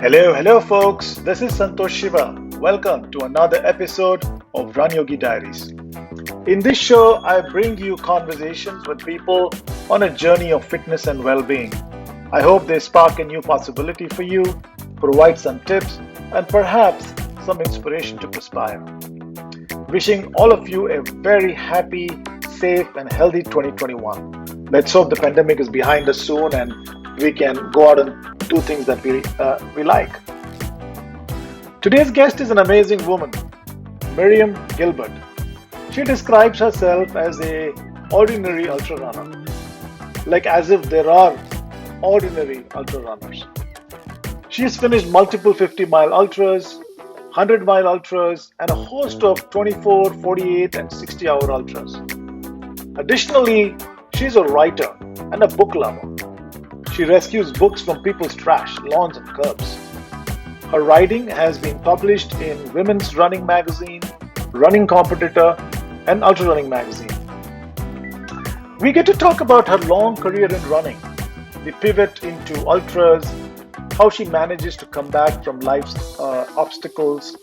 Hello, folks. This is Santosh Shiva. Welcome to another episode of RunYogi Diaries. In this show, I bring you conversations with people on a journey of fitness and well being. I hope they spark a new possibility for you, provide some tips, and perhaps some inspiration to perspire. Wishing all of you a very happy, safe, and healthy 2021. Let's hope the pandemic is behind us soon and we can go out and do things that we like. Today's guest is an amazing woman, Miriam Gilbert. She describes herself as a ordinary ultra runner, like as if there are ordinary ultra runners. She has finished multiple 50-mile ultras, 100-mile ultras, and a host of 24, 48, and 60-hour ultras. Additionally, she's a writer and a book lover. She rescues books from people's trash, lawns, and curbs. Her writing has been published in Women's Running Magazine, Running Competitor, and Ultra Running Magazine. We get to talk about her long career in running, the pivot into ultras, how she manages to come back from life's obstacles,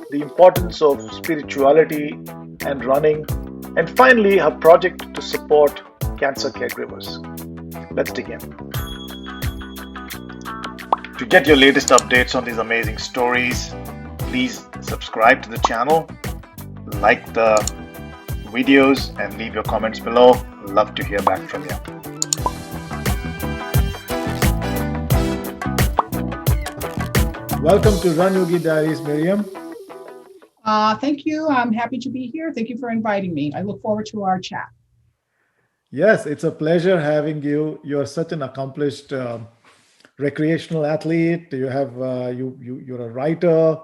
the importance of spirituality and running, and finally her project to support cancer caregivers. Let's dig in. To get your latest updates on these amazing stories, please subscribe to the channel, like the videos, and leave your comments below. Love to hear back from you. Welcome to RunYogi Diaries, Miriam. Thank you. I'm happy to be here. Thank you for inviting me. I look forward to our chat. Yes, it's a pleasure having you. You're such an accomplished recreational athlete. You have you're a writer,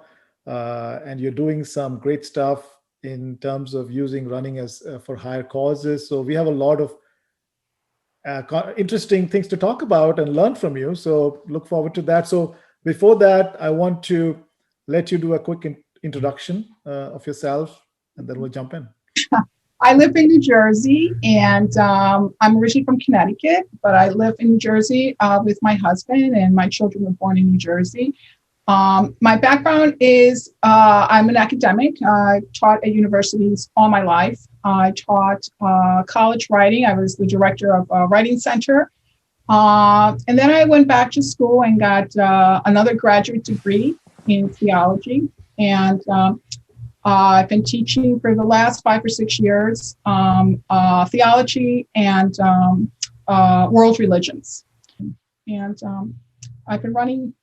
and you're doing some great stuff in terms of using running as for higher causes. So we have a lot of interesting things to talk about and learn from you. So look forward to that. So before that, I want to let you do a quick introduction of yourself, and then we'll jump in. I live in New Jersey, and I'm originally from Connecticut, but I live in New Jersey with my husband, and my children were born in New Jersey. My background is I'm an academic. I taught at universities all my life. I taught college writing. I was the director of a writing center. And then I went back to school and got another graduate degree in theology. And I've been teaching for the last 5 or 6 years theology and world religions. And I've been running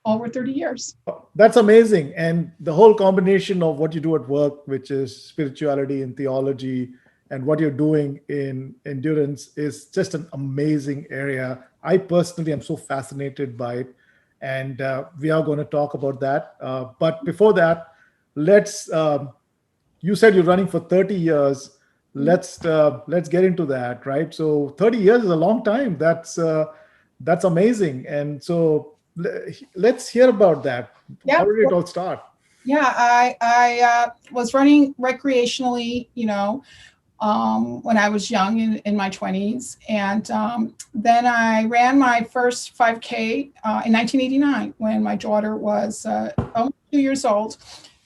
over 30 years. That's amazing. And the whole combination of what you do at work, which is spirituality and theology, and what you're doing in endurance is just an amazing area. I personally am so fascinated by it. And we are going to talk about that. But before that, let's you said you're running for 30 years. Let's get into that, right? So 30 years is a long time. That's amazing. And so let's hear about that. Yeah. How did it all start? Yeah, I was running recreationally, when I was young in my 20s. And then I ran my first 5K in 1989 when my daughter was almost 2 years old.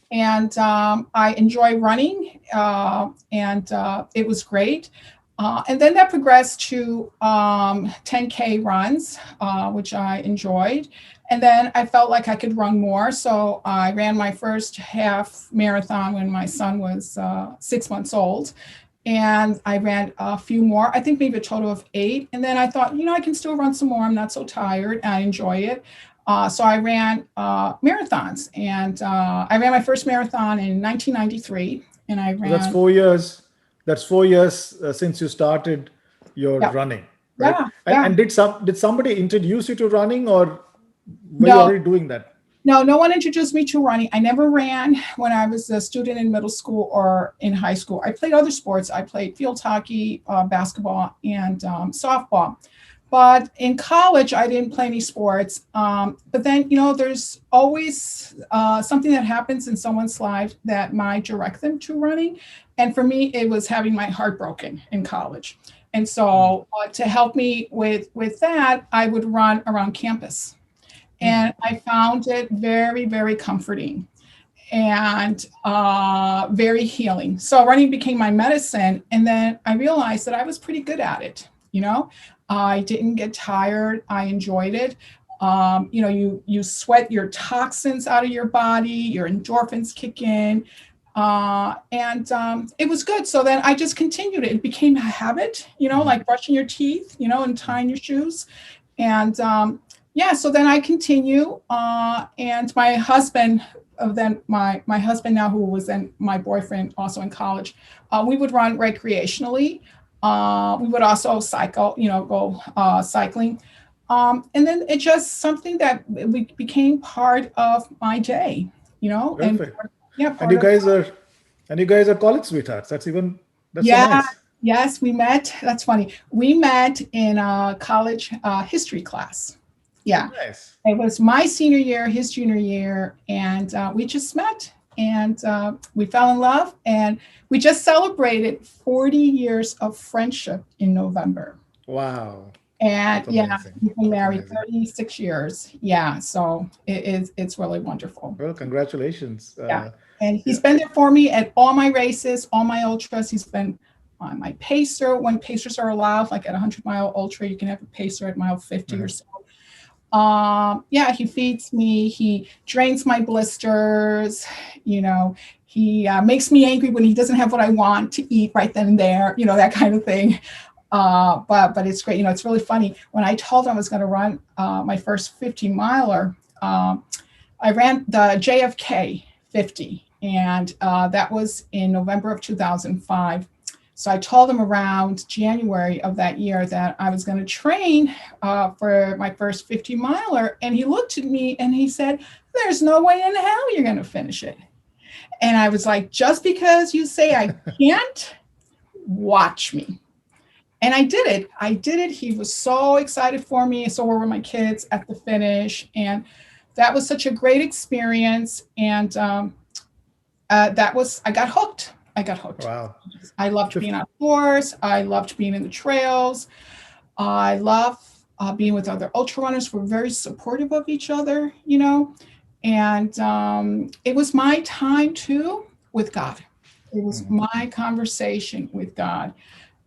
And I enjoy running, and it was great. And then that progressed to 10K runs, which I enjoyed. And then I felt like I could run more. So I ran my first half marathon when my son was 6 months old. And I ran a few more, I think maybe a total of 8. And then I thought, I can still run some more. I'm not so tired. I enjoy it. So I ran marathons, and I ran my first marathon in 1993. And I ran. That's 4 years. That's 4 years since you started your running, right? Yeah. And did somebody introduce you to running, or were you already doing that? No one introduced me to running. I never ran when I was a student in middle school or in high school. I played other sports. I played field hockey, basketball, and softball. But in college, I didn't play any sports. But then, there's always something that happens in someone's life that might direct them to running. And for me, it was having my heart broken in college. And so to help me with that, I would run around campus. And I found it very, very comforting and very healing. So running became my medicine. And then I realized that I was pretty good at it. I didn't get tired. I enjoyed it. You sweat your toxins out of your body, your endorphins kick in. And it was good. So then I just continued it. It became a habit, like brushing your teeth, and tying your shoes. And so then I continue. And my husband, my husband now, who was then my boyfriend also in college, we would run recreationally. We would also cycle, go cycling. And then it just something that we became part of my day, Perfect. Yeah, and you guys are college sweethearts. That's so nice. Yes, we met. That's funny. We met in a college history class. Yeah, Nice. it was my senior year, his junior year, and we just met and we fell in love, and we just celebrated 40 years of friendship in November. Wow. And That's we've been married amazing. 36 years. Yeah, so it's really wonderful. Well, congratulations. Yeah. And he's Yeah. been there for me at all my races, all my ultras. He's been on my pacer when pacers are allowed, like at 100-mile ultra, you can have a pacer at mile 50 or so. He feeds me. He drains my blisters. He makes me angry when he doesn't have what I want to eat right then and there. That kind of thing. But it's great. It's really funny. When I told him I was going to run my first 50-miler, I ran the JFK 50, and that was in November of 2005. So I told him around January of that year that I was going to train for my first 50-miler. And he looked at me and he said, "There's no way in hell you're going to finish it." And I was like, "Just because you say I can't, watch me." And I did it. He was so excited for me. So were my kids at the finish. And that was such a great experience. And I got hooked. Wow. I loved being outdoors. I loved being in the trails. I love being with other ultra runners. We're very supportive of each other, and it was my time too with God. It was my conversation with God.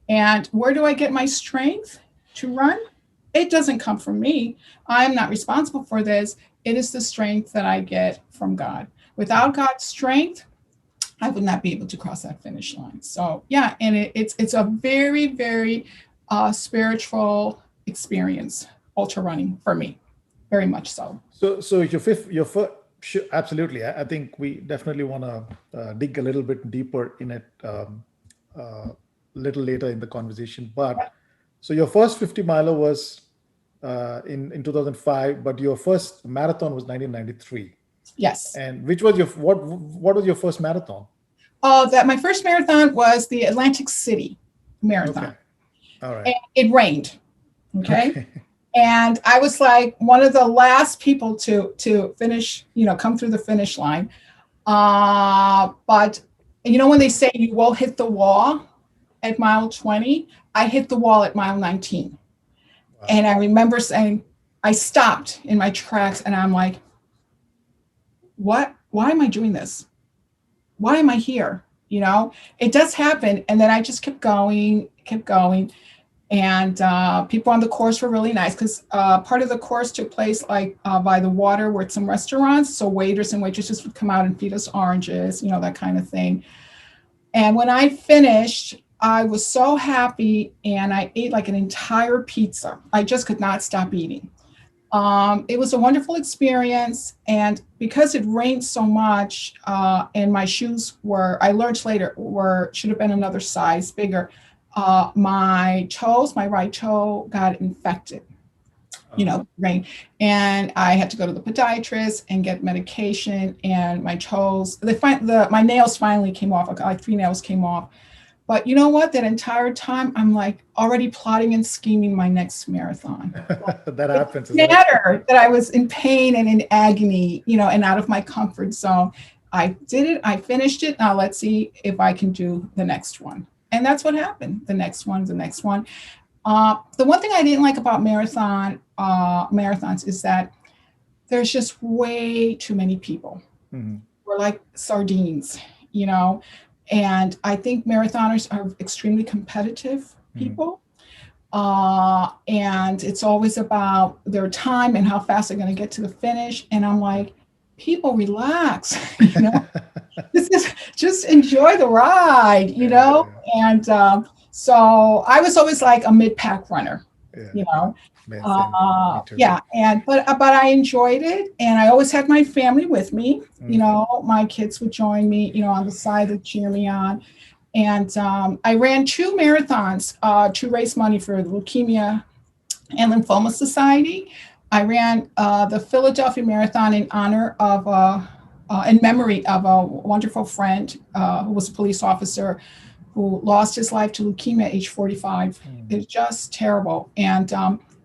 And where do I get my strength to run? It doesn't come from me. I'm not responsible for this. It is the strength that I get from God. Without God's strength, I would not be able to cross that finish line. So yeah, and it's a very, very spiritual experience, ultra running for me, very much so. So your first, absolutely. I think we definitely want to dig a little bit deeper in it little later in the conversation. But so your first 50-miler was in 2005, but your first marathon was 1993. Yes. And which was what was your first marathon? My first marathon was the Atlantic City Marathon. Okay. All right. And it rained. Okay. And I was like one of the last people to finish, come through the finish line. But when they say you will hit the wall at mile 20, I hit the wall at mile 19. Wow. And I remember saying, I stopped in my tracks and I'm like, why am I doing this? Why am I here? It does happen. And then I just kept going. And people on the course were really nice because part of the course took place by the water where some restaurants. So waiters and waitresses would come out and feed us oranges, that kind of thing. And when I finished, I was so happy and I ate like an entire pizza. I just could not stop eating. It was a wonderful experience. And because it rained so much and my shoes I learned later, should have been another size bigger. My right toe got infected, rain. And I had to go to the podiatrist and get medication, and my toes, my nails finally came off. Like 3 nails came off. But you know what? That entire time, I'm like already plotting and scheming my next marathon. That happens. It didn't matter that I was in pain and in agony, and out of my comfort zone. I did it. I finished it. Now let's see if I can do the next one. And that's what happened. The next one. The one thing I didn't like about marathons is that there's just way too many people. Mm-hmm. We're like sardines, you know, and I think marathoners are extremely competitive people. And it's always about their time and how fast they're going to get to the finish. And I'm like, people relax, you know, this is just enjoy the ride, you know? And so I was always like a mid-pack runner, you know? Yeah. But I enjoyed it. And I always had my family with me, you know, my kids would join me, you know, on the side to cheer me on. And I ran 2 marathons to raise money for the Leukemia and Lymphoma Society. I ran the Philadelphia Marathon in honor of, in memory of a wonderful friend who was a police officer who lost his life to leukemia at age 45. It's just terrible. And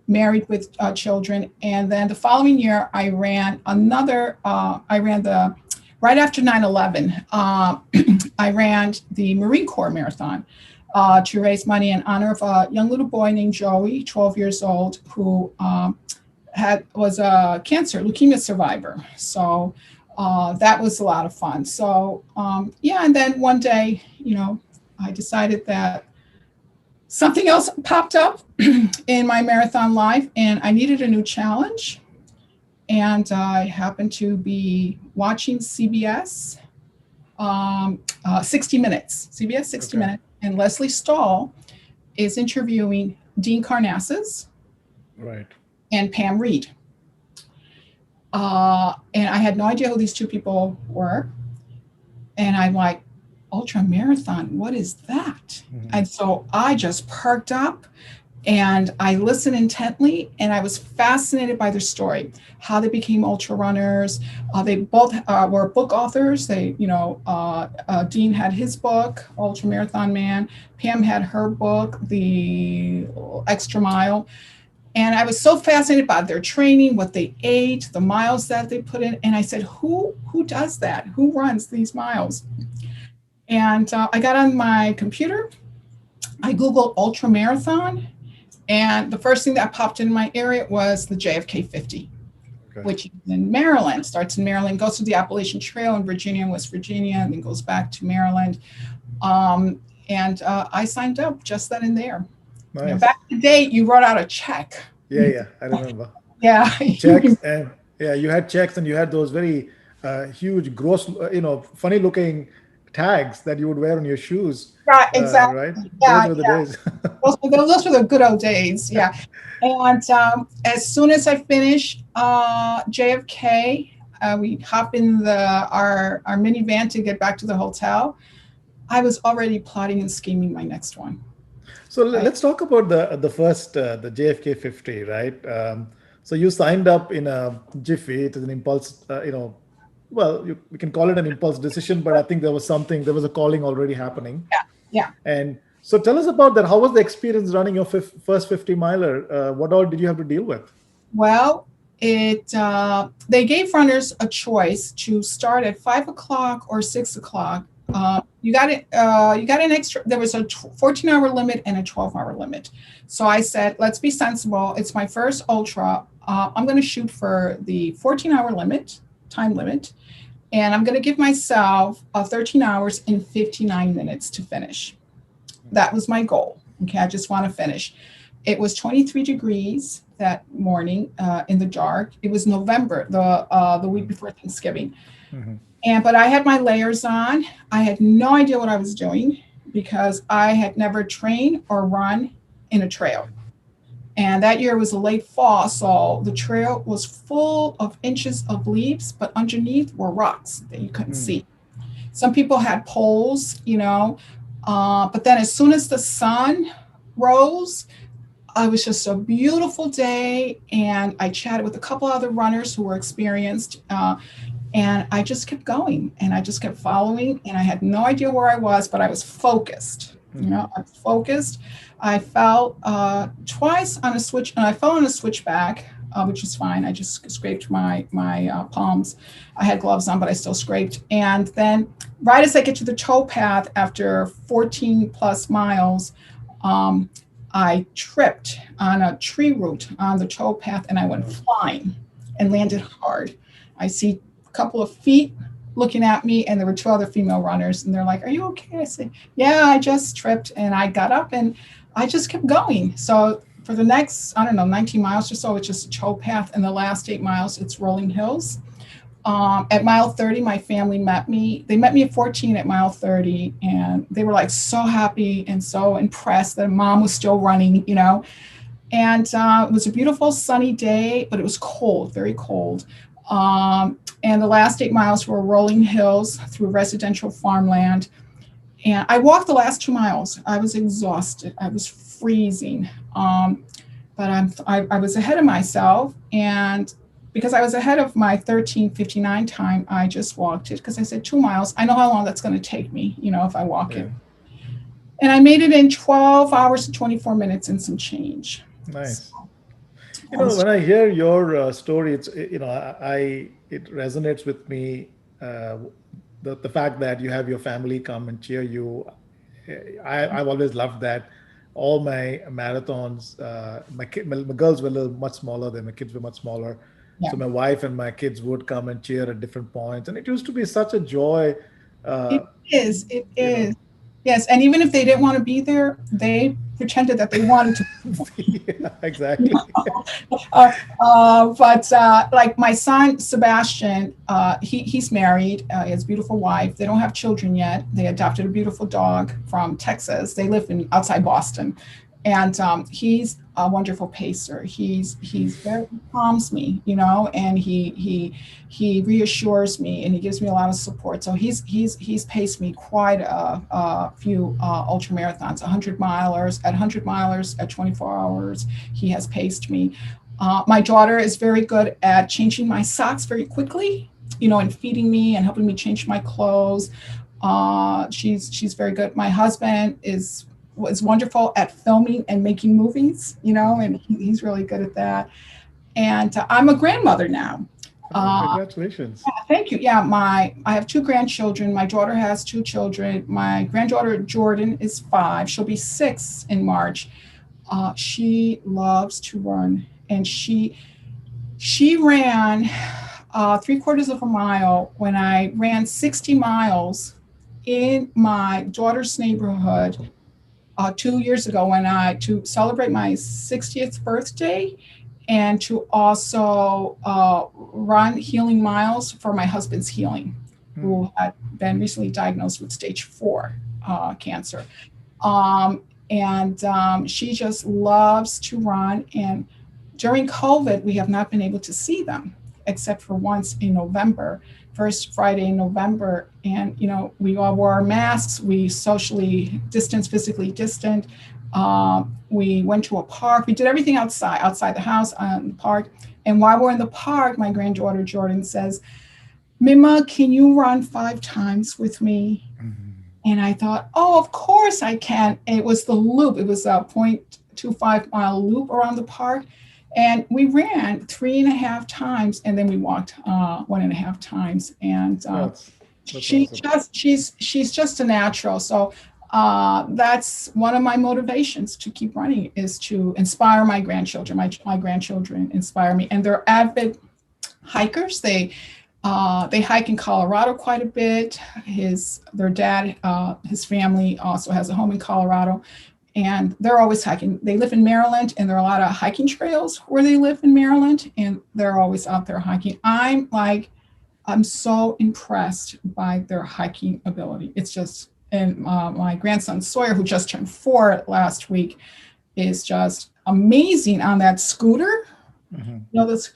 married with children. And then the following year, I ran right after 9/11, I ran the Marine Corps Marathon to raise money in honor of a young little boy named Joey, 12 years old, who was a leukemia survivor. So that was a lot of fun. So and then one day, you know, I decided that something else popped up in my marathon life and I needed a new challenge. And I happened to be watching CBS 60 Minutes, CBS 60 Minutes, and Leslie Stahl is interviewing Dean Karnazes and Pam Reed. And I had no idea who these 2 people were. And I'm like, ultra marathon, what is that? And so I just perked up and I listened intently and I was fascinated by their story, how they became ultra runners. They both were book authors. They, you know, Dean had his book, Ultra Marathon Man. Pam had her book, The Extra Mile. And I was so fascinated by their training, what they ate, the miles that they put in. And I said, who does that? Who runs these miles? And I got on my computer, I Googled ultra marathon, and the first thing that popped in my area was the JFK 50, which is in Maryland, starts in Maryland, goes to the Appalachian Trail in Virginia and West Virginia, and then goes back to Maryland. And I signed up just then and there. Nice. You know, back in the day, you wrote out a check. Yeah, I remember. Checks, and you had checks, and you had those very huge, gross, funny looking tags that you would wear on your shoes. Right, exactly. Right? Those were the days. those were the good old days, yeah. And as soon as I finished JFK, we hop in our minivan to get back to the hotel. I was already plotting and scheming my next one. So let's talk about the first, the JFK 50, right? So you signed up in a jiffy. It is an impulse, we can call it an impulse decision, but I think there was a calling already happening. Yeah. And so tell us about that. How was the experience running your first 50 miler? What all did you have to deal with? Well, they gave runners a choice to start at 5 o'clock or 6 o'clock. You got an extra, there was a 14-hour limit and a 12-hour limit. So I said, let's be sensible. It's my first ultra. I'm going to shoot for the 14-hour time limit, and I'm going to give myself 13 hours and 59 minutes to finish. That was my goal. Okay, I just want to finish. It was 23 degrees that morning in the dark. It was November, the week before Thanksgiving. But I had my layers on. I had no idea what I was doing because I had never trained or run in a trail. And that year was a late fall, so the trail was full of inches of leaves, but underneath were rocks that you couldn't see. Some people had poles, but then as soon as the sun rose, it was just a beautiful day, and I chatted with a couple other runners who were experienced, and I just kept going, and I just kept following, and I had no idea where I was, but I was focused. I was focused. I fell twice on a switch, and I fell on a switchback, which is fine. I just scraped my palms. I had gloves on, but I still scraped. And then right as I get to the towpath after 14 plus miles, I tripped on a tree root on the towpath and I went flying. and landed hard. I see a couple of feet looking at me, and there were two other female runners, and they're like, "Are you okay?" I said, "Yeah, I just tripped," and I got up and I just kept going. So for the next, I don't know, 19 miles or so, it's just a tow path, and the last 8 miles, it's rolling hills. At mile 30, my family met me. They met me at 14 at mile 30, and they were like so happy and so impressed that mom was still running, you know. And it was a beautiful sunny day, but it was cold, very cold. And the last 8 miles were rolling hills through residential farmland. And I walked the last 2 miles. I was exhausted. I was freezing. But I was ahead of myself. And because I was ahead of my 13:59 time, I just walked it because I said 2 miles. I know how long that's going to take me, you know, if I walk it. And I made it in 12 hours and 24 minutes and some change. Nice. You know, when I hear your story, it's, you know, it resonates with me. The fact that you have your family come and cheer you. I've always loved that. All my marathons, my girls were a little much smaller than my kids were much smaller. Yeah. So my wife and my kids would come and cheer at different points, and it used to be such a joy. It is. It is. Yes, and even if they didn't want to be there, they pretended that they wanted to. Yeah, exactly. But like my son Sebastian, he's married. He has a beautiful wife. They don't have children yet. They adopted a beautiful dog from Texas. They live outside Boston, and he's a wonderful pacer. He's very calms me, you know, and he reassures me, and he gives me a lot of support. So he's paced me quite a few ultra marathons, 100 milers, at 24 hours. He has paced me. My daughter is very good at changing my socks very quickly, you know, and feeding me and helping me change my clothes. She's very good. My husband was wonderful at filming and making movies, you know, and he's really good at that. And I'm a grandmother now. Congratulations. Yeah, thank you. Yeah, I have two grandchildren. My daughter has two children. My granddaughter Jordan is 5. She'll be 6 in March. She loves to run, and she ran 3/4 of a mile when I ran 60 miles in my daughter's neighborhood 2 years ago to celebrate my 60th birthday, and to also run healing miles for my husband's healing, who had been recently diagnosed with stage 4 cancer. She just loves to run. And during COVID, we have not been able to see them except for once in November, first Friday in November. And, you know, we all wore our masks. We socially distanced, physically distant. We went to a park. We did everything outside the house, in the park. And while we're in the park, my granddaughter Jordan says, "Mima, can you run 5 times with me?" Mm-hmm. And I thought, oh, of course I can. And it was the loop. It was a 0.25 mile loop around the park. And we ran 3.5 times, and then we walked 1.5 times. And that's she's just a natural. So that's one of my motivations to keep running, is to inspire my grandchildren. My grandchildren inspire me, and they're avid hikers. They hike in Colorado quite a bit. Their dad, his family also has a home in Colorado, and they're always hiking. They live in Maryland, and there are a lot of hiking trails where they live in Maryland, and they're always out there hiking. I'm so impressed by their hiking ability. It's just, and my grandson Sawyer, who just turned 4 last week, is just amazing on that scooter. Mm-hmm. You know, that's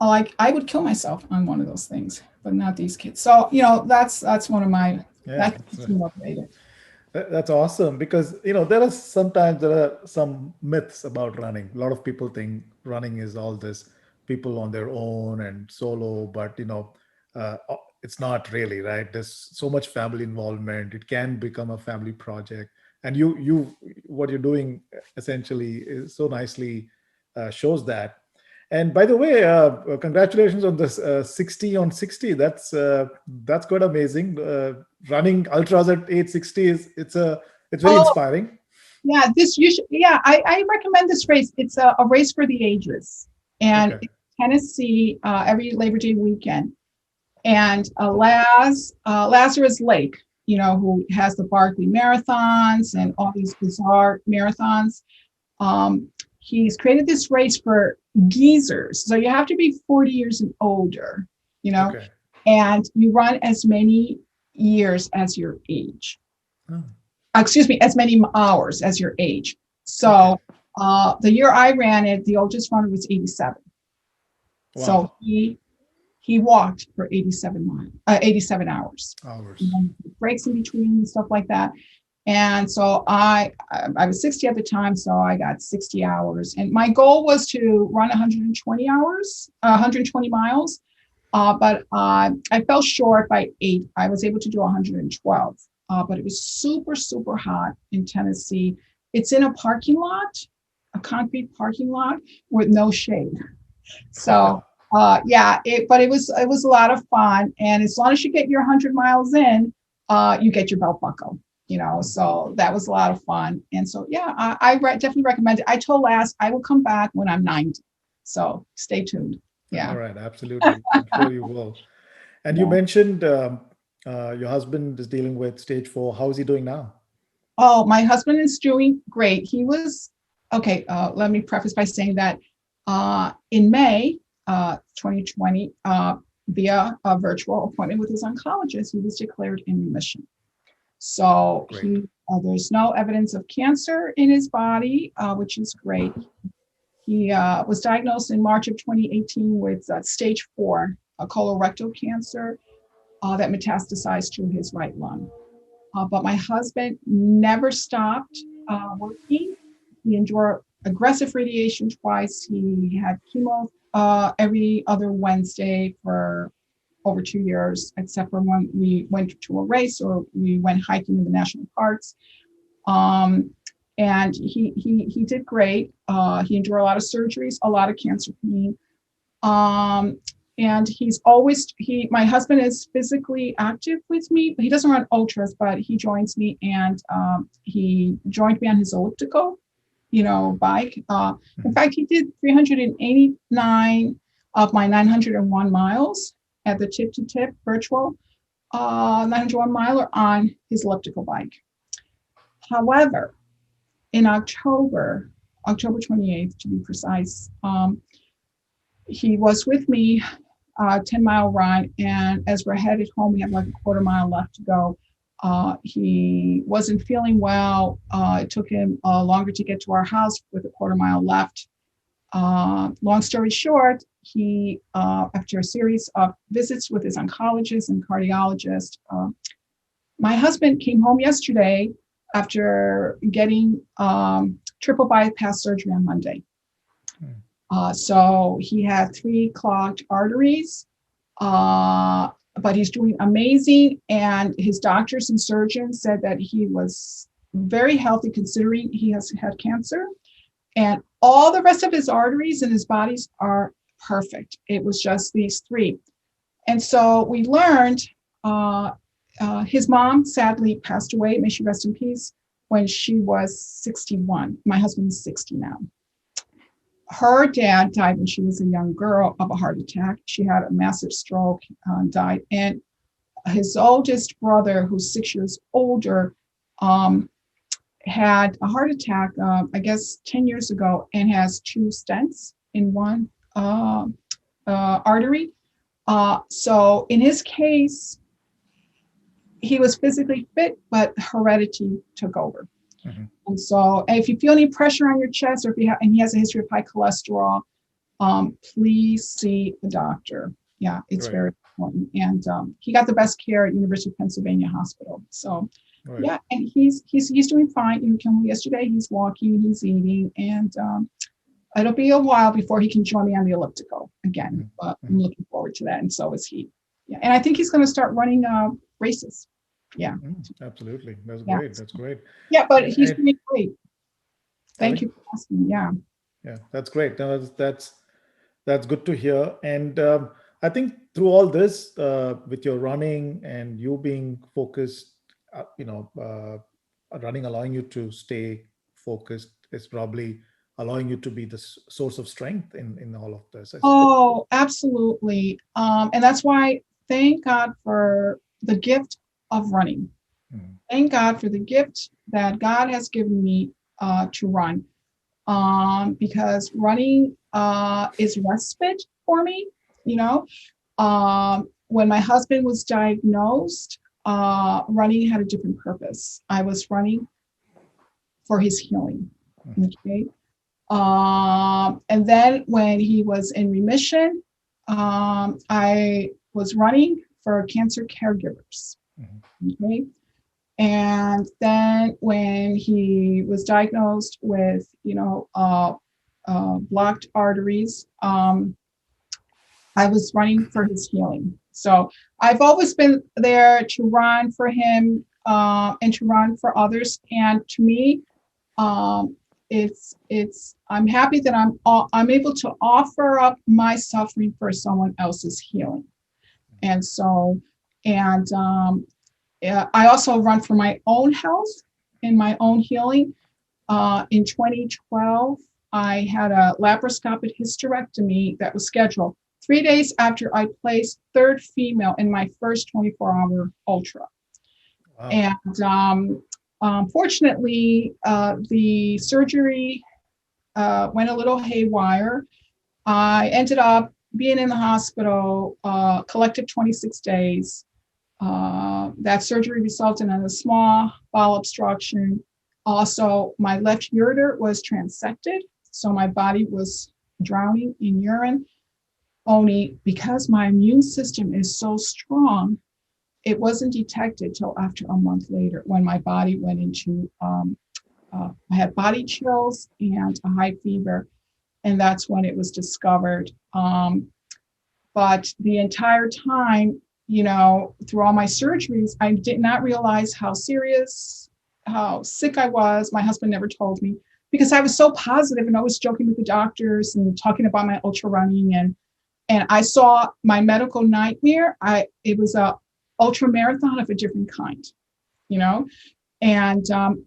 like, I would kill myself on one of those things, but not these kids. So, you know, that's one of my, that's motivated. That's awesome, because, you know, there are some myths about running. A lot of people think running is all this people on their own and solo, but, you know, it's not really, right? There's so much family involvement. It can become a family project. And what you're doing essentially is so nicely shows that. And by the way, congratulations on this 60 on 60. That's quite amazing. Running ultras at age 60 it's very inspiring. Yeah, I recommend this race. It's a race for the ages, and Tennessee every Labor Day weekend. And Lazarus Lake, who has the Barkley marathons and all these bizarre marathons, he's created this race for geezers. So you have to be 40 years and older, Okay. and you run as many years as your age. Oh, Excuse me, as many hours as your age. So the year I ran it, the oldest runner was 87. wow. So he walked for 87 hours. Hours. Breaks in between and stuff like that. And so I was 60 at the time, so I got 60 hours. And my goal was to run 120 miles. But I fell short by 8. I was able to do 112. But it was super, super hot in Tennessee. It's in a parking lot, a concrete parking lot with no shade. So but it was a lot of fun. And as long as you get your 100 miles in, you get your belt buckle. So that was a lot of fun. And so, I definitely recommend it. I told Laz I will come back when I'm 90. So stay tuned. Yeah. All right. Absolutely. I'm sure you will. And you mentioned your husband is dealing with stage 4. How is he doing now? Oh, my husband is doing great. He was, okay, let me preface by saying that in May 2020, via a virtual appointment with his oncologist, he was declared in remission. So there's no evidence of cancer in his body, which is great. He was diagnosed in March of 2018 with stage 4 colorectal cancer that metastasized to his right lung. But my husband never stopped working. He endured aggressive radiation twice. He had chemo every other Wednesday for over 2 years, except for when we went to a race or we went hiking in the national parks. And he did great. He endured a lot of surgeries, a lot of cancer pain. And my husband is physically active with me. He doesn't run ultras, but he joins me, and he joined me on his elliptical, bike. In fact, he did 389 of my 901 miles at the tip to tip virtual 901 miler on his elliptical bike. However, in October 28th, to be precise, he was with me, 10-mile run. And as we're headed home, we have like a quarter mile left to go. He wasn't feeling well. It took him longer to get to our house with a quarter mile left. Long story short, he, after a series of visits with his oncologist and cardiologist, my husband came home yesterday after getting triple bypass surgery on Monday. So he had 3 clogged arteries, but he's doing amazing. And his doctors and surgeons said that he was very healthy considering he has had cancer. And all the rest of his arteries and his bodies are perfect. It was just these 3. And so we learned his mom sadly passed away, may she rest in peace, when she was 61. My husband is 60 now. Her dad died when she was a young girl of a heart attack. She had a massive stroke, died. And his oldest brother, who's 6 years older, had a heart attack, I guess 10 years ago, and has 2 stents in one artery. So in his case, he was physically fit, but heredity took over. Mm-hmm. And so if you feel any pressure on your chest, or if you have, and he has a history of high cholesterol, please see the doctor. Yeah, it's very important. And he got the best care at University of Pennsylvania Hospital. So yeah, and he's doing fine. He came yesterday. He's walking, he's eating, and it'll be a while before he can join me on the elliptical again. But I'm looking forward to that, and so is he. Yeah, and I think he's going to start running races. Yeah, absolutely. That's great. That's great. Yeah, but he's doing great. Thank you for asking. Yeah, that's great. No, that's good to hear. And I think through all this, with your running and you being focused, running allowing you to stay focused is probably allowing you to be the source of strength in all of this. Oh, absolutely. And that's why, thank God for the gift of running. Thank God for the gift that God has given me to run. Because running is respite for me. When my husband was diagnosed, running had a different purpose. I was running for his healing. Okay. And then when he was in remission, I was running for cancer caregivers. Okay. And then when he was diagnosed with, blocked arteries, I was running for his healing. So I've always been there to run for him and to run for others. And to me, I'm happy that I'm able to offer up my suffering for someone else's healing. And so, I also run for my own health and my own healing. In 2012, I had a laparoscopic hysterectomy that was scheduled 3 days after I placed third female in my first 24-hour ultra. Wow. And fortunately, the surgery went a little haywire. I ended up being in the hospital collective 26 days. That surgery resulted in a small bowel obstruction. Also, my left ureter was transected, so my body was drowning in urine. Only because my immune system is so strong, it wasn't detected till after a month later when my body went into, I had body chills and a high fever, and that's when it was discovered. But the entire time, through all my surgeries, I did not realize how sick I was. My husband never told me because I was so positive and always joking with the doctors and talking about my ultra running. And I saw my medical nightmare. It was a ultra marathon of a different kind, and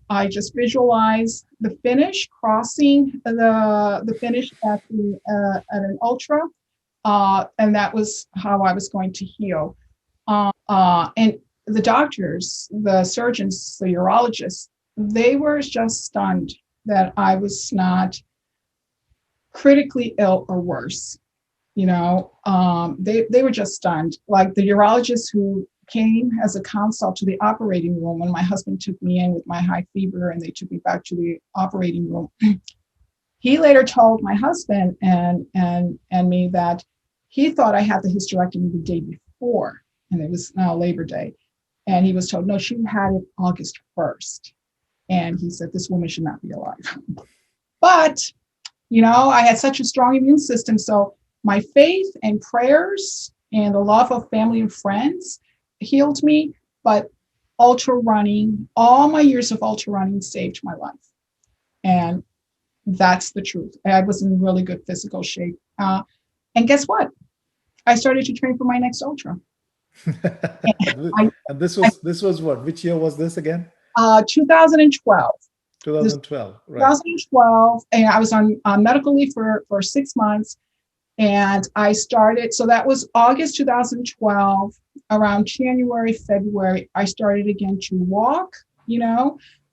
I just visualized the finish, crossing the finish at an ultra. And that was how I was going to heal. And the doctors, the surgeons, the urologists, they were just stunned that I was not critically ill or worse. They were just stunned. Like the urologist who came as a consult to the operating room when my husband took me in with my high fever and they took me back to the operating room. He later told my husband and me that he thought I had the hysterectomy the day before, and it was now Labor Day. And he was told, no, she had it August 1st. And he said, this woman should not be alive. But, I had such a strong immune system. So my faith and prayers and the love of family and friends healed me. But ultra running, all my years of ultra running saved my life. And that's the truth. I was in really good physical shape. And guess what? I started to train for my next ultra. And this was what? Which year was this again? 2012. 2012, right. 2012, and I was on medical leave for 6 months, and I started. So that was August 2012. Around January, February, I started again to walk.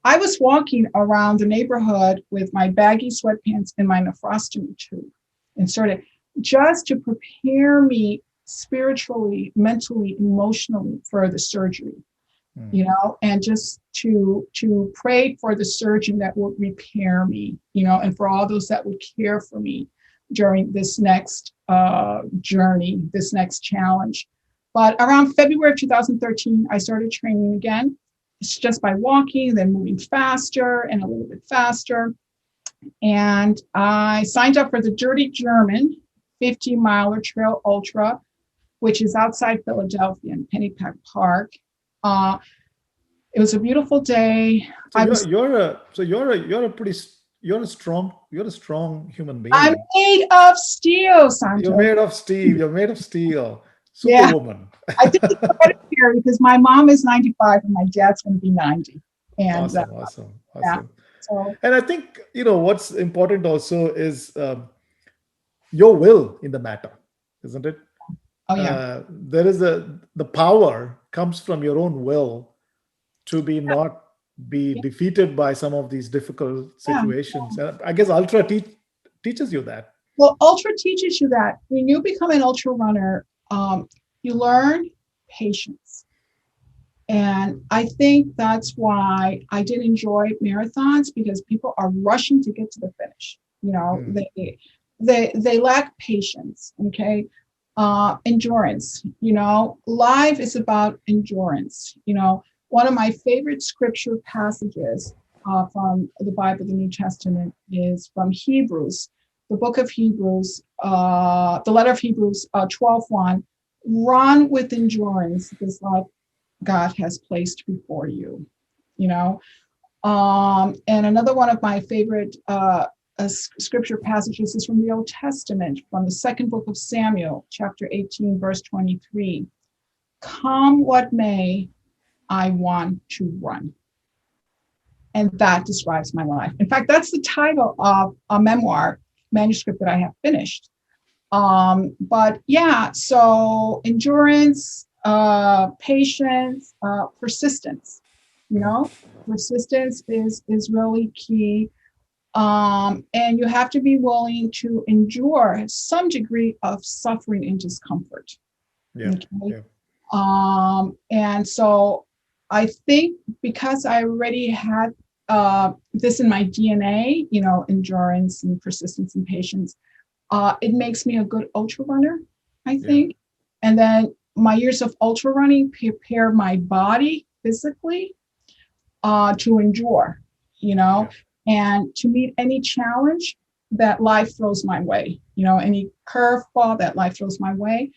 I was walking around the neighborhood with my baggy sweatpants and my nephrostomy tube, and sort of just to prepare me spiritually, mentally, emotionally for the surgery. And just to pray for the surgeon that would repair me, and for all those that would care for me during this next journey, this next challenge. But around February of 2013, I started training again. It's just by walking, then moving faster and a little bit faster. And I signed up for the Dirty German 50-miler trail ultra, which is outside Philadelphia in Pennypack Park. It was a beautiful day. So you're a strong human being. I'm made of steel, Santo. You're made of steel. Superwoman. Yeah. I think it's hereditary because my mom is 95 and my dad's going to be 90. And awesome. Yeah. So, And I think, what's important also is your will in the matter, isn't it? oh yeah, There is the power comes from your own will to be not be yeah, defeated by some of these difficult yeah. situations. And I guess Ultra teaches you that. Well, ultra teaches you that when you become an ultra runner, you learn patience. And I think that's why I did enjoy marathons, because people are rushing to get to the finish. Mm. They lack patience. Okay, endurance. Life is about endurance. One of my favorite scripture passages from the Bible, the New Testament, is from Hebrews, the book of Hebrews, the letter of Hebrews 12:1. Run with endurance, because life God has placed before you, you know. And another one of my favorite scripture passages is from the Old Testament, from the second book of Samuel, chapter 18, verse 23. Come what may, I want to run. And that describes my life. In fact, that's the title of a memoir manuscript that I have finished. But yeah, so endurance, patience, persistence. Persistence is really key. And you have to be willing to endure some degree of suffering and discomfort. Yeah. Okay. Yeah. And so I think because I already had this in my DNA, endurance and persistence and patience, it makes me a good ultra runner, I think. Yeah. And then my years of ultra running prepare my body physically to endure, yeah, and to meet any challenge that life throws my way, any curveball that life throws my way.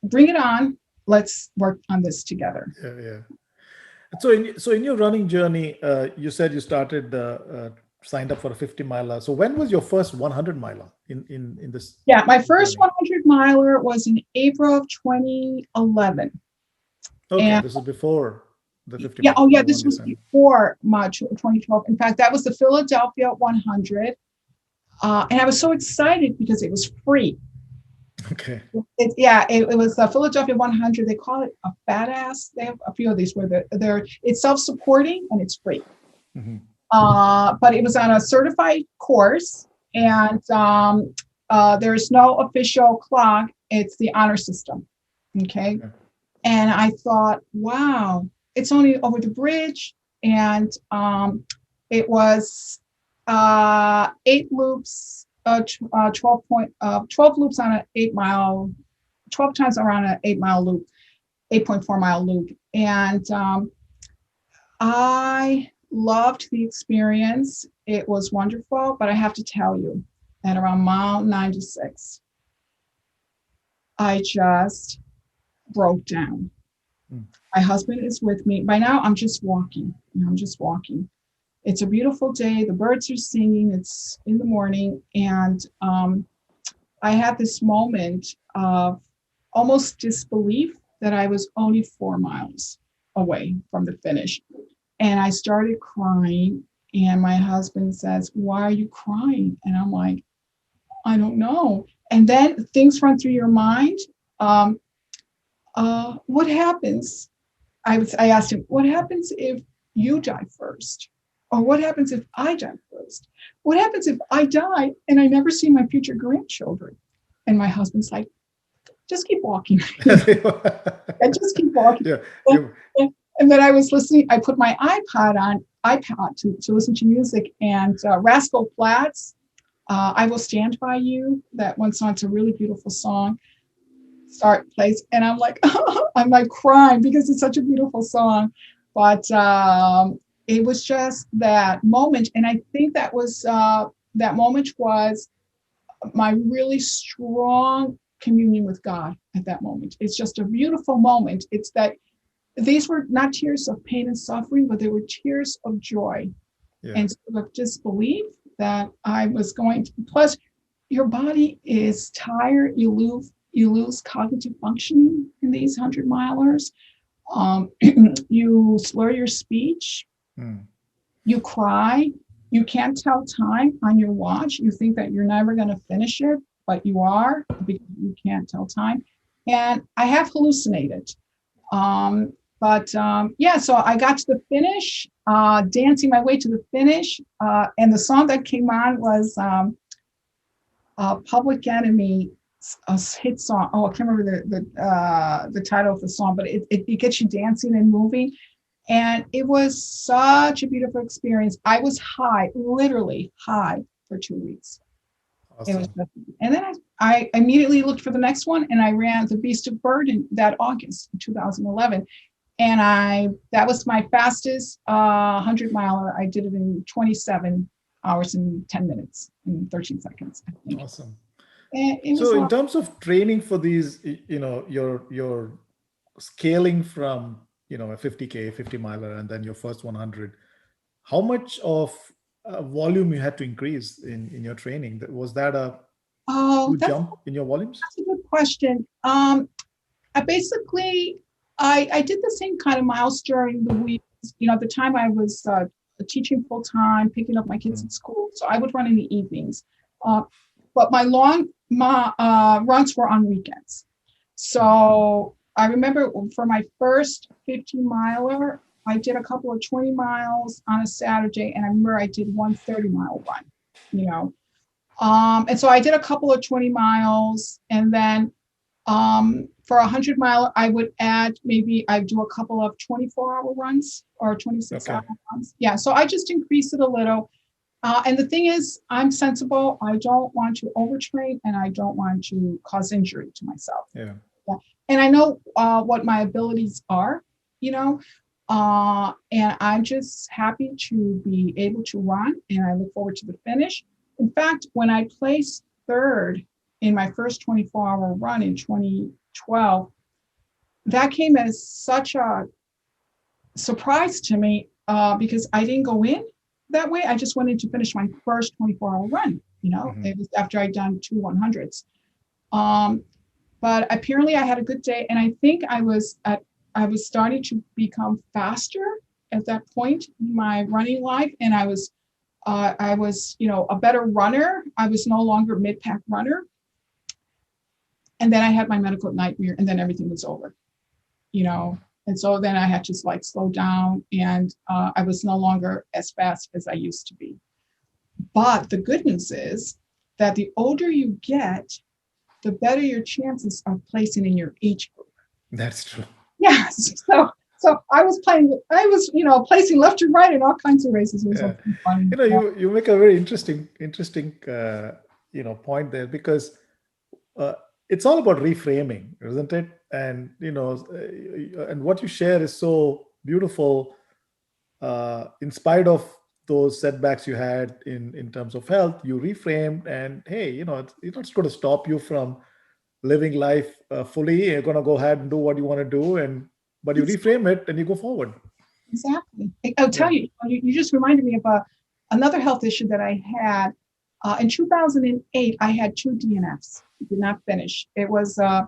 Bring it on. Let's work on this together. Yeah, yeah. So in your running journey, you said you started signed up for a 50 miler. So when was your first 100 miler in this? Yeah, my first journey? 100 miler was in April of 2011. Okay, and this is before the 50 yeah, miler. yeah, this was before March 2012. In fact, that was the Philadelphia 100. And I was so excited because it was free. Okay. It was the Philadelphia 100. They call it a fat ass. They have a few of these where it's self-supporting and it's free. Mm-hmm. But it was on a certified course, and there's no official clock. It's the honor system. Okay. And I thought, wow, it's only over the bridge. And it was 8 loops, 12 loops on an 8 mile, 12 times around an 8 mile loop, 8.4 mile loop. And I loved the experience. It was wonderful, but I have to tell you, at around mile 96, I just broke down. My husband is with me. By now, I'm just walking. It's a beautiful day. The birds are singing. It's in the morning. And I had this moment of almost disbelief that I was only 4 miles away from the finish. And I started crying. And my husband says, "Why are you crying?" And I'm like, "I don't know." And then things run through your mind. What happens? I asked him, what happens if you die first? Or what happens if I die first? What happens if I die and I never see my future grandchildren? And my husband's like, just keep walking. And just keep walking. Yeah. And then I was listening. I put my iPod to listen to music, and Rascal Flatts, I Will Stand By You. That one song, it's a really beautiful song. Start place, and I'm like, I'm like crying because it's such a beautiful song. But it was just that moment, and I think that moment was my really strong communion with God at that moment. It's just a beautiful moment. It's that these were not tears of pain and suffering, but they were tears of joy, and sort of disbelief that I was going to. Plus, your body is tired. You lose cognitive functioning in these 100 milers. You slur your speech. You cry. You can't tell time on your watch. You think that you're never going to finish it, but you are because you can't tell time. And I have hallucinated. Yeah, so I got to the finish, dancing my way to the finish. And the song that came on was Public Enemy, a hit song. Oh, I can't remember the title of the song, but it gets you dancing and moving. And it was such a beautiful experience. I was high, literally high for 2 weeks. It was, Awesome. and then I immediately looked for the next one, and I ran the Beast of Burden that August, 2011. And that was my fastest 100 miler. I did it in 27 hours and 10 minutes and 13 seconds, I think. Awesome. And it was So in terms of training for these, your scaling from, a 50K, 50 miler, and then your first 100, how much of volume you had to increase in your training? Was that a huge jump in your volumes? That's a good question. I did the same kind of miles during the week. At the time I was teaching full time, picking up my kids at school, so I would run in the evenings. But my long runs were on weekends. So I remember for my first 50 miler, I did a couple of 20 miles on a Saturday, and I remember I did one 30-mile run, and so I did a couple of 20 miles, and then for a 100-mile, I would add, maybe I'd do a couple of 24-hour runs or 26-hour runs. Yeah, so I just increased it a little. And the thing is, I'm sensible. I don't want to overtrain, and I don't want to cause injury to myself. Yeah. And I know what my abilities are, and I'm just happy to be able to run, and I look forward to the finish. In fact, when I placed third in my first 24-hour run in 2012, that came as such a surprise to me because I didn't go in that way. I just wanted to finish my first 24-hour run. It was after I'd done 2 100s. But apparently I had a good day, and I think I was starting to become faster at that point in my running life, and I was a better runner. I was no longer mid-pack runner. And then I had my medical nightmare, and then everything was over, And so then I had to slow down, and I was no longer as fast as I used to be. But the good news is that the older you get, the better your chances of placing in your age group. That's true. Yes. So I was placing left and right in all kinds of races. It was fun. You make a very interesting point there, because it's all about reframing, isn't it? And and what you share is so beautiful. In spite of those setbacks you had in terms of health, you reframed, and hey, it's not going to stop you from living life fully. You're going to go ahead and do what you want to do, but you reframe it and you go forward. Exactly. I'll tell you, you just reminded me of another health issue that I had. In 2008, I had 2 DNFs. Did not finish. It was the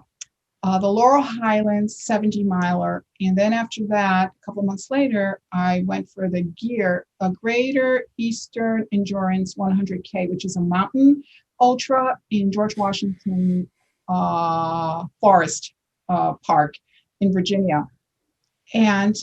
Laurel Highlands 70-miler. And then after that, a couple of months later, I went for the GEAR, a Greater Eastern Endurance 100K, which is a mountain ultra in George Washington Forest Park in Virginia. And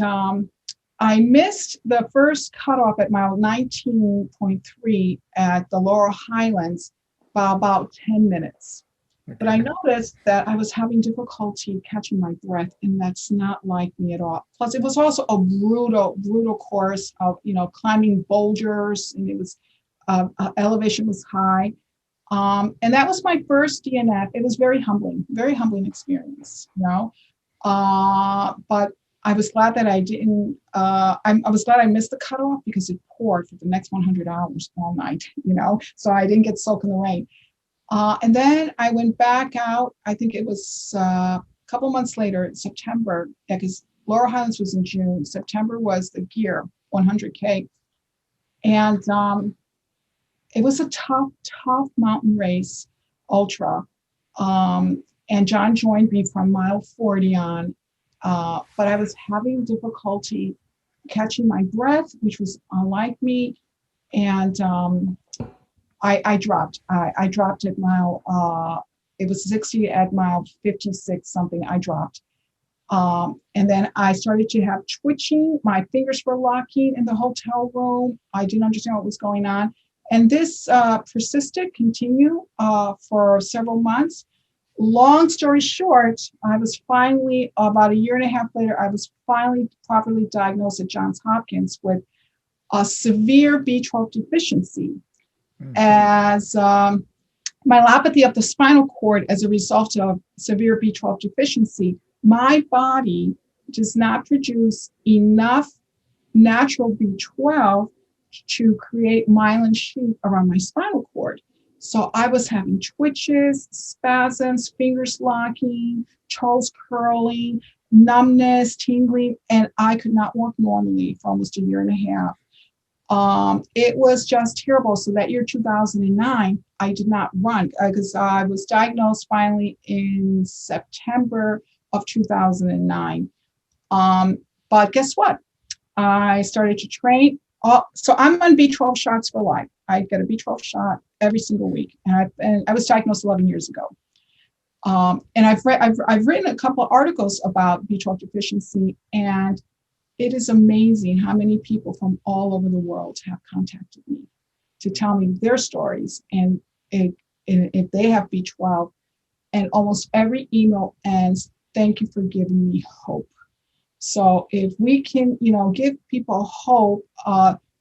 I missed the first cutoff at mile 19.3 at the Laurel Highlands by about 10 minutes. Okay. But I noticed that I was having difficulty catching my breath, and that's not like me at all. Plus, it was also a brutal course of, climbing boulders, and it was elevation was high. And that was my first DNF. It was very humbling experience, but I was glad that I didn't, I was glad I missed the cutoff, because it poured for the next 100 hours all night, so I didn't get soaked in the rain. And then I went back out. I think it was a couple months later, in September, because Laurel Highlands was in June. September was the GEAR 100K. And it was a tough mountain race, ultra. And John joined me from mile 40 on. But I was having difficulty catching my breath, which was unlike me. And I dropped. I dropped at mile, it was 60 at mile 56 something, I dropped. And then I started to have twitching. My fingers were locking in the hotel room. I didn't understand what was going on. And this continued for several months. Long story short, I was finally, about a year and a half later, I was finally properly diagnosed at Johns Hopkins with a severe B12 deficiency. As myelopathy of the spinal cord as a result of severe B12 deficiency, my body does not produce enough natural B12 to create myelin sheath around my spinal cord. So I was having twitches, spasms, fingers locking, toes curling, numbness, tingling, and I could not walk normally for almost a year and a half. It was just terrible. So that year, 2009, I did not run because I was diagnosed finally in September of 2009. But guess what? I started to train. So I'm on B12 shots for life. I get a B12 shot every single week. And I was diagnosed 11 years ago. And I've written a couple of articles about B12 deficiency, and it is amazing how many people from all over the world have contacted me to tell me their stories and if they have B12. And almost every email ends, "Thank you for giving me hope." So if we can, give people hope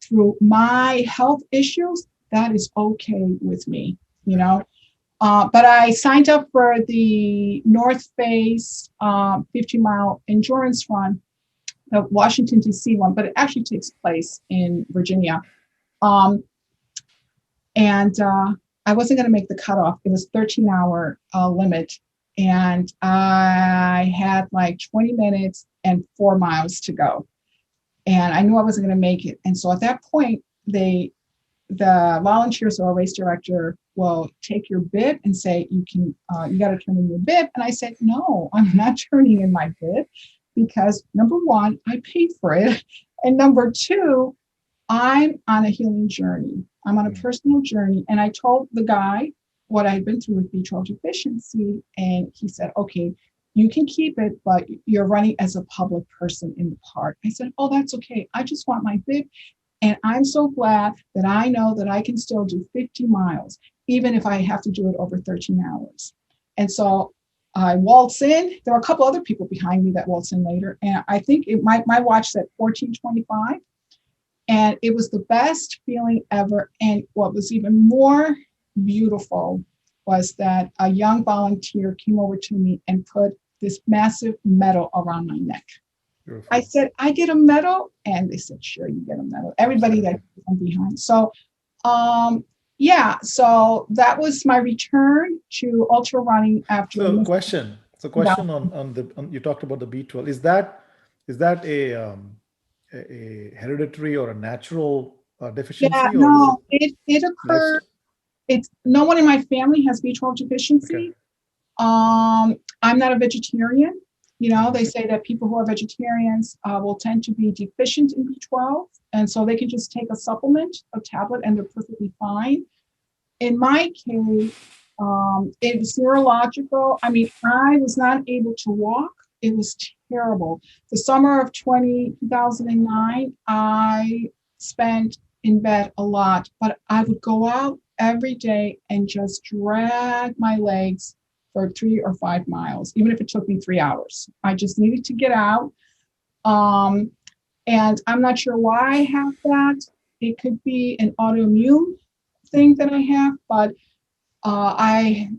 through my health issues, that is okay with me, But I signed up for the North Face 50-mile endurance run, the Washington, D.C. one, but it actually takes place in Virginia. And I wasn't going to make the cutoff. It was 13-hour limit. And I had like 20 minutes and 4 miles to go. And I knew I wasn't going to make it. And so at that point, the volunteers or race director will take your bib and say, you got to turn in your bib. And I said, no, I'm not turning in my bib because number one, I paid for it. And number two, I'm on a healing journey. I'm on a personal journey. And I told the guy what I had been through with B12 deficiency. And he said, okay, you can keep it, but you're running as a public person in the park. I said, oh, that's okay. I just want my bib. And I'm so glad that I know that I can still do 50 miles, even if I have to do it over 13 hours. And so I waltz in. There were a couple other people behind me that waltzed in later. And I think my watch said 14:25. And it was the best feeling ever. And what was even more beautiful was that a young volunteer came over to me and put this massive medal around my neck. Beautiful. I said, I get a medal? And they said, sure, you get a medal. Everybody that came behind. So, so that was my return to ultra running after. So question on you talked about the B12. Is that a hereditary or a natural deficiency? Yeah, no, it occurred. No one in my family has B12 deficiency. Okay. I'm not a vegetarian. They say that people who are vegetarians will tend to be deficient in B12. And so they can just take a supplement, a tablet, and they're perfectly fine. In my case, it was neurological. I mean, I was not able to walk. It was terrible. The summer of 2009, I spent in bed a lot, but I would go out every day and just drag my legs for 3 or 5 miles, even if it took me 3 hours. I just needed to get out. And I'm not sure why I have that. It could be an autoimmune thing that I have, but I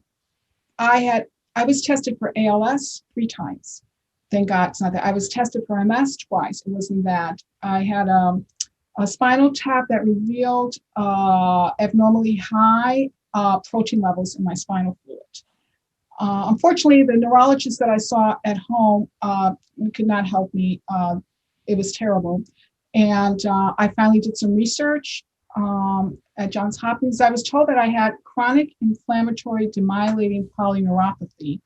was tested for ALS 3 times. Thank God it's not that. I was tested for MS twice. It wasn't that. I had a spinal tap that revealed abnormally high protein levels in my spinal fluid. Unfortunately, the neurologist that I saw at home could not help me. It was terrible. And I finally did some research at Johns Hopkins. I was told that I had chronic inflammatory demyelinating polyneuropathy.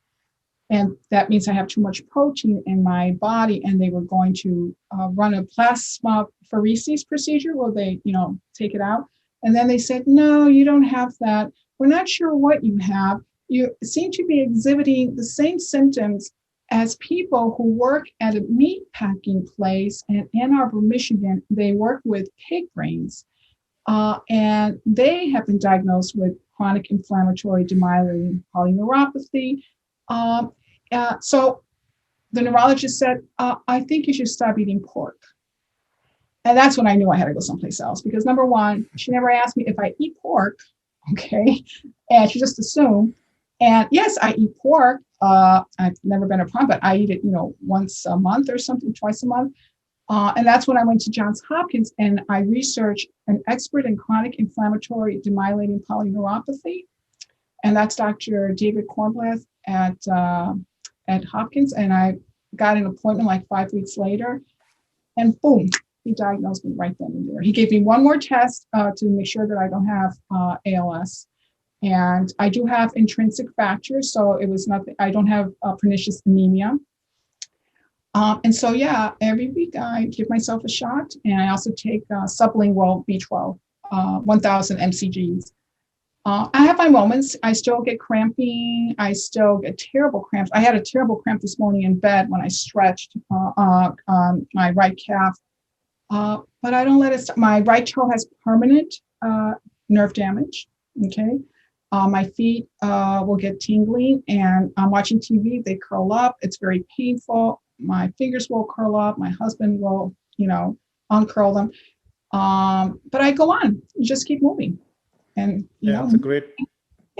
And that means I have too much protein in my body. And they were going to run a plasmapheresis procedure where they, take it out. And then they said, no, you don't have that. We're not sure what you have. You seem to be exhibiting the same symptoms as people who work at a meat packing place in Ann Arbor, Michigan. They work with pig brains, and they have been diagnosed with chronic inflammatory demyelinating polyneuropathy. So the neurologist said, I think you should stop eating pork. And that's when I knew I had to go someplace else, because number one, she never asked me if I eat pork, okay? And she just assumed. And yes, I eat pork. I've never been a problem, but I eat it, once a month or something, twice a month. And that's when I went to Johns Hopkins and I researched an expert in chronic inflammatory demyelinating polyneuropathy. And that's Dr. David Kornblath at Hopkins. And I got an appointment like 5 weeks later, and boom, he diagnosed me right then and there. He gave me one more test to make sure that I don't have ALS. And I do have intrinsic factors, so it was nothing. I don't have pernicious anemia. And so, yeah, every week I give myself a shot, and I also take sublingual B12, 1,000 mcgs. I have my moments. I still get cramping. I still get terrible cramps. I had a terrible cramp this morning in bed when I stretched on my right calf. But I don't let it stop. My right toe has permanent nerve damage. Okay. My feet will get tingling, and I'm watching TV. They curl up. It's very painful. My fingers will curl up. My husband will, uncurl them. But I go on. Just keep moving. And it's a great,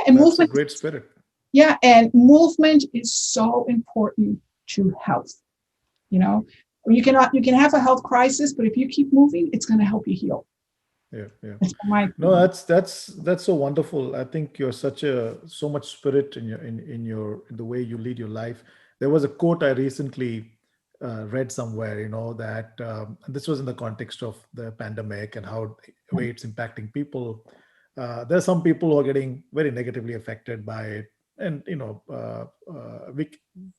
and movement, a great spirit. Yeah, and movement is so important to health. You can have a health crisis, but if you keep moving, it's going to help you heal. Yeah. No, that's so wonderful. I think you're so much spirit in the way you lead your life. There was a quote I recently read somewhere, that this was in the context of the pandemic and how the way it's impacting people. There are some people who are getting very negatively affected by it, and we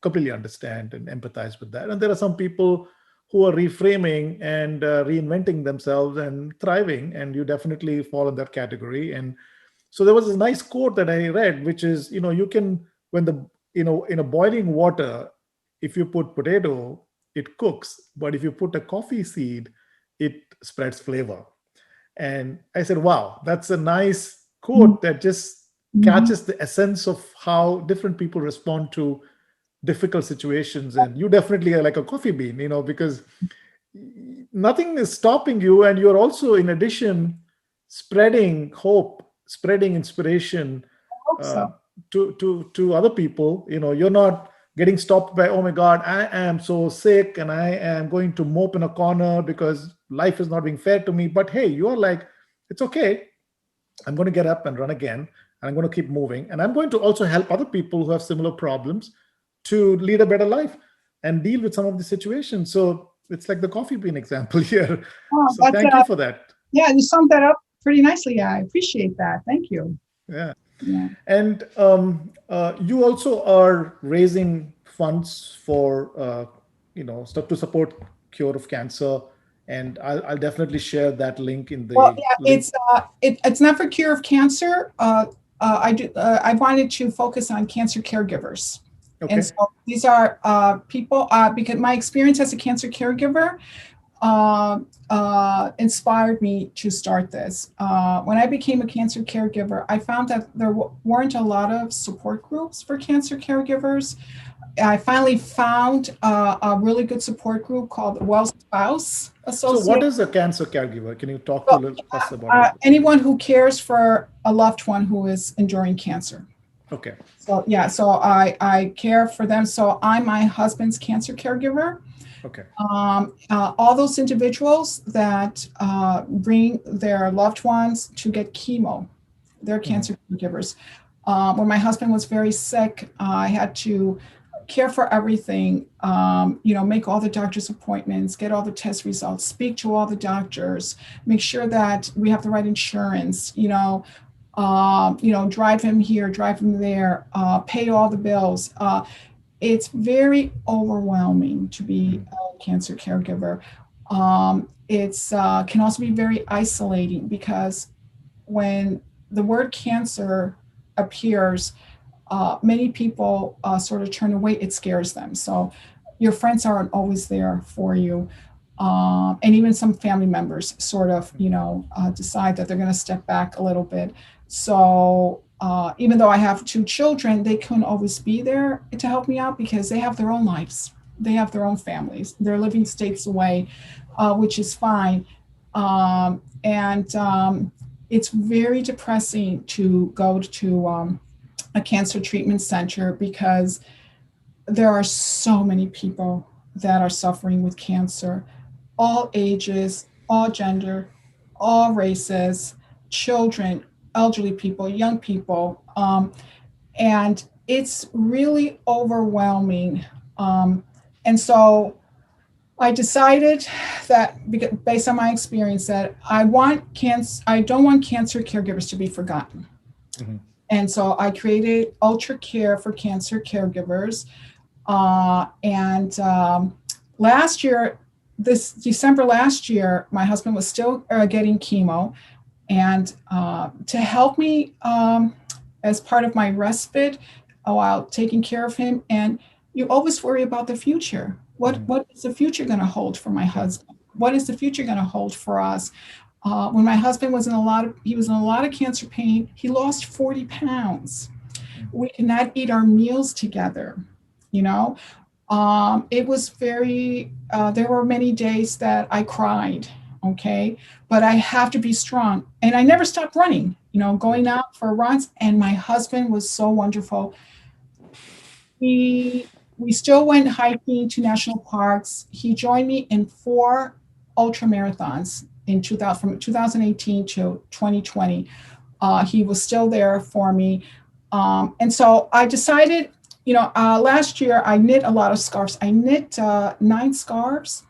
completely understand and empathize with that. And there are some people who are reframing and reinventing themselves and thriving, and you definitely fall in that category. And so there was a nice quote that I read, which is, you can, in a boiling water, if you put potato, it cooks, but if you put a coffee seed, it spreads flavor. And I said, wow, that's a nice quote that just catches the essence of how different people respond to difficult situations. And you definitely are like a coffee bean, because nothing is stopping you. And you're also, in addition, spreading hope, spreading inspiration to other people. You're not getting stopped by, oh my God, I am so sick and I am going to mope in a corner because life is not being fair to me. But hey, you're like, it's okay. I'm going to get up and run again, and I'm going to keep moving. And I'm going to also help other people who have similar problems to lead a better life and deal with some of the situations. So it's like the coffee bean example here. So thank you for that. Yeah, you summed that up pretty nicely. I appreciate that. Thank you. Yeah. And you also are raising funds for stuff to support cure of cancer, and I'll definitely share that link in the. Well, yeah, it's not for cure of cancer. I wanted to focus on cancer caregivers. Okay. And so these are people, because my experience as a cancer caregiver inspired me to start this. When I became a cancer caregiver, I found that there weren't a lot of support groups for cancer caregivers. I finally found a really good support group called the Well Spouse Association. So what is a cancer caregiver? Can you talk to us about it? Anyone who cares for a loved one who is enduring cancer. Okay. So I care for them. So I'm my husband's cancer caregiver. Okay. All those individuals that bring their loved ones to get chemo, they're cancer caregivers. When my husband was very sick, I had to care for everything, make all the doctor's appointments, get all the test results, speak to all the doctors, make sure that we have the right insurance, drive him here, drive him there, pay all the bills. it's very overwhelming to be a cancer caregiver. It's can also be very isolating because when the word cancer appears, many people sort of turn away. It scares them. So your friends aren't always there for you. And even some family members sort of, decide that they're going to step back a little bit. So even though I have two children, they couldn't always be there to help me out because they have their own lives. They have their own families. They're living states away, which is fine. And it's very depressing to go to a cancer treatment center because there are so many people that are suffering with cancer, all ages, all gender, all races, children, elderly people, young people. And it's really overwhelming. And so I decided that, based on my experience, that I don't want cancer caregivers to be forgotten. Mm-hmm. And so I created Ultra Care for Cancer Caregivers. Last year, this December last year, my husband was still getting chemo. And to help me as part of my respite while taking care of him, and you always worry about the future. What is the future going to hold for my husband? What is the future going to hold for us? When my husband was in a lot of cancer pain, he lost 40 pounds. We could not eat our meals together, It was very, there were many days that I cried, okay? But I have to be strong. And I never stopped running, going out for runs. And my husband was so wonderful. We still went hiking to national parks. He joined me in 4 ultra marathons from 2018 to 2020. He was still there for me. And so I decided, last year I knit a lot of scarves. I knit 9 scarves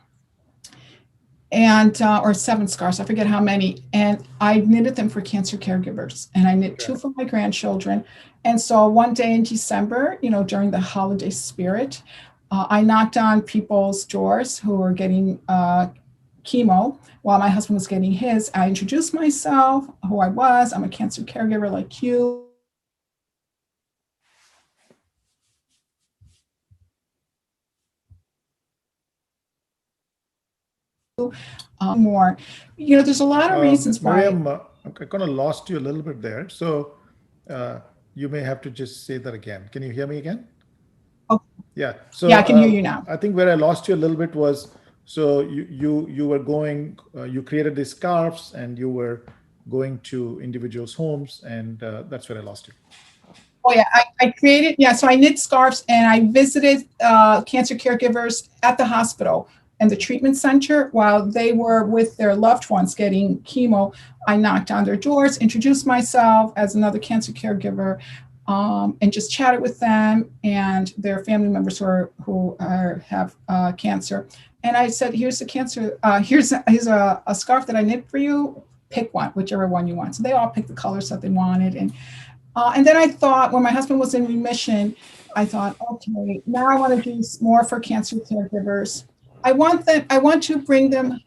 or 7 scarves. I forget how many. And I knitted them for cancer caregivers. And I knit 2 for my grandchildren. And so one day in December, during the holiday spirit, I knocked on people's doors who were getting chemo while my husband was getting his. I introduced myself, who I was. I'm a cancer caregiver like you. More, there's a lot of reasons why. Miriam, I kind of lost you a little bit there. So you may have to just say that again. Can you hear me again? Oh. Yeah. So yeah, I can hear you now. I think where I lost you a little bit was, so you were going, you created these scarves and you were going to individuals' homes, and that's where I lost you. Oh yeah, I created, so I knit scarves and I visited cancer caregivers at the hospital and the treatment center while they were with their loved ones getting chemo. I knocked on their doors, introduced myself as another cancer caregiver, and just chatted with them and their family members who have cancer. And I said, here's here's a scarf that I knit for you. Pick one, whichever one you want. So they all picked the colors that they wanted. And then I thought, when my husband was in remission, I thought, okay, now I want to do more for cancer caregivers. I want to bring them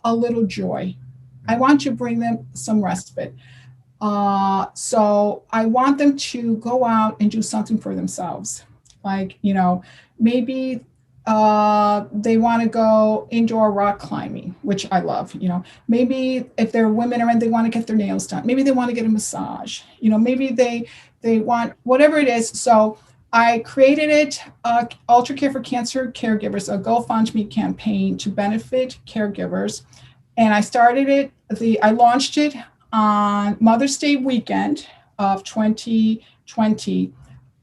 a little joy. I want to bring them some respite. So I want them to go out and do something for themselves. Like, maybe they want to go indoor rock climbing, which I love. Maybe if they're women and they want to get their nails done, maybe they want to get a massage, maybe they want whatever it is. So I created it, Ultra Care for Cancer Caregivers, a GoFundMe campaign to benefit caregivers. And I I launched it on Mother's Day weekend of 2020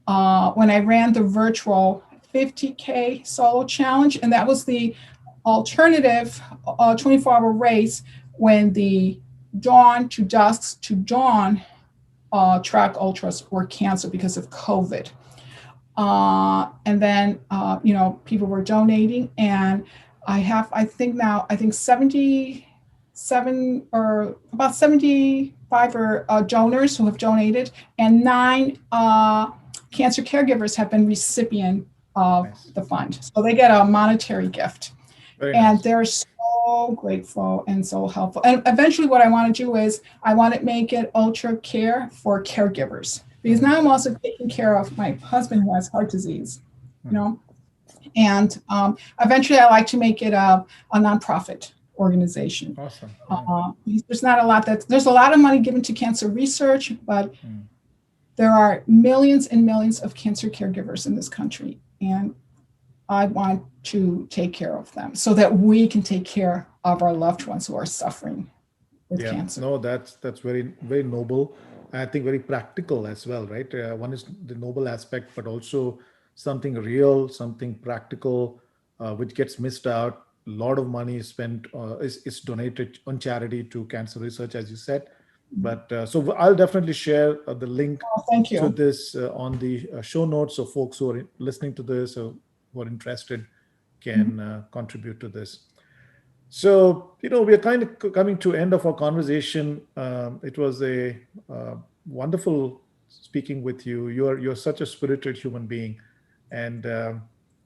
when I ran the virtual 50K solo challenge. And that was the alternative 24-hour race when the dawn to dusk to dawn track ultras were canceled because of COVID. And then, people were donating, and I think 77 or about 75 donors who have donated, and 9 cancer caregivers have been recipient of Nice. the fund. So they get a monetary gift. Very And nice. they're so grateful and so helpful. And eventually what I want to do is I want to make it ultra care for caregivers. Because now I'm also taking care of my husband who has heart disease, you know. And eventually I like to make it a nonprofit organization. Awesome. There's not a lot there's a lot of money given to cancer research, but there are millions and millions of cancer caregivers in this country. And I want to take care of them so that we can take care of our loved ones who are suffering with cancer. No, that's very, very noble. I think very practical as well, right? One is the noble aspect, but also something real, something practical, which gets missed out. A lot of money is spent, is donated on charity to cancer research, as you said. But so I'll definitely share the link Thank you. to this on the show notes, so folks who are listening to this or who are interested can contribute to this. So, we are kind of coming to end of our conversation. It was a wonderful speaking with you. You're such a spirited human being, and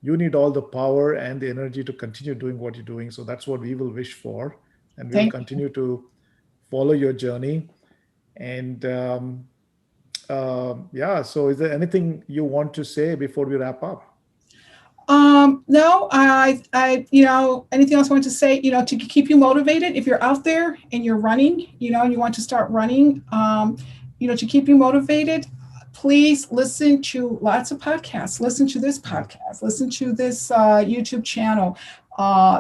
you need all the power and the energy to continue doing what you're doing. So that's what we will wish for, and we'll continue to follow your journey. And so is there anything you want to say before we wrap up? No, I, anything else I want to say, to keep you motivated, if you're out there and you're running, and you want to start running, to keep you motivated, please listen to lots of podcasts, listen to this podcast, listen to this YouTube channel.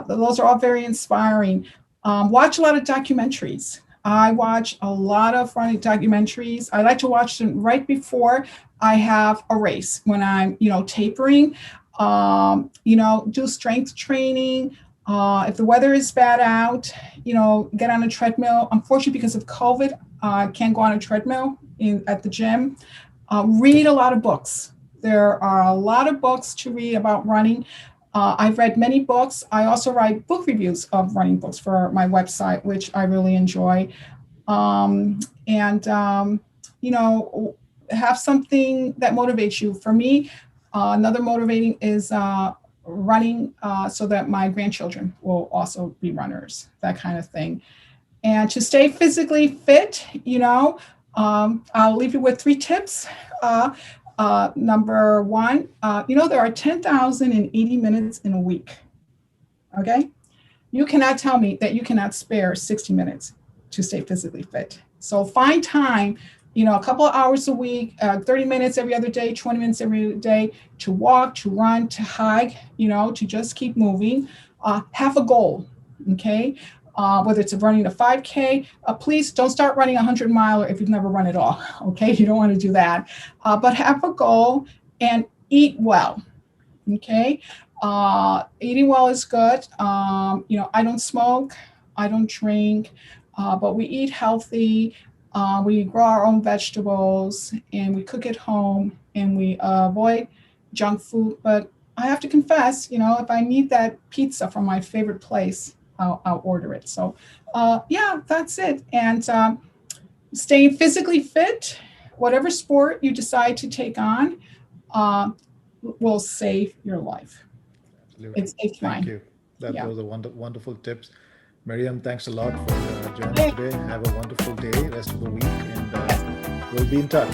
Those are all very inspiring. Watch a lot of documentaries. I watch a lot of running documentaries. I like to watch them right before I have a race when I'm, tapering. Do strength training. If the weather is bad out, get on a treadmill. Unfortunately, because of COVID, I can't go on a treadmill at the gym. Read a lot of books. There are a lot of books to read about running. I've read many books. I also write book reviews of running books for my website, which I really enjoy. Have something that motivates you. For me, another motivating is running so that my grandchildren will also be runners, that kind of thing. And to stay physically fit, I'll leave you with 3 tips. Number 1, there are 10,080 minutes in a week. Okay? You cannot tell me that you cannot spare 60 minutes to stay physically fit. So find time, a couple of hours a week, 30 minutes every other day, 20 minutes every other day to walk, to run, to hike, to just keep moving. Have a goal, okay? Whether it's running a 5K, please don't start running a 100-miler if you've never run at all, okay? You don't want to do that. But have a goal and eat well, okay? Eating well is good. I don't smoke, I don't drink, but we eat healthy. We grow our own vegetables and we cook at home and we avoid junk food. But I have to confess, if I need that pizza from my favorite place, I'll order it. So, that's it. And staying physically fit, whatever sport you decide to take on, will save your life. Absolutely. It's fine. Thank you. Those are wonderful tips. Miriam, thanks a lot for joining today. Have a wonderful day, rest of the week, and we'll be in touch.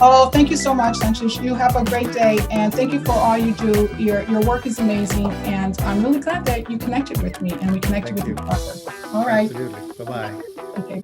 Oh, thank you so much, Santosh. You have a great day, and thank you for all you do. Your work is amazing, and I'm really glad that you connected with me, and we connected with each other. All right. Absolutely. Bye-bye. Okay.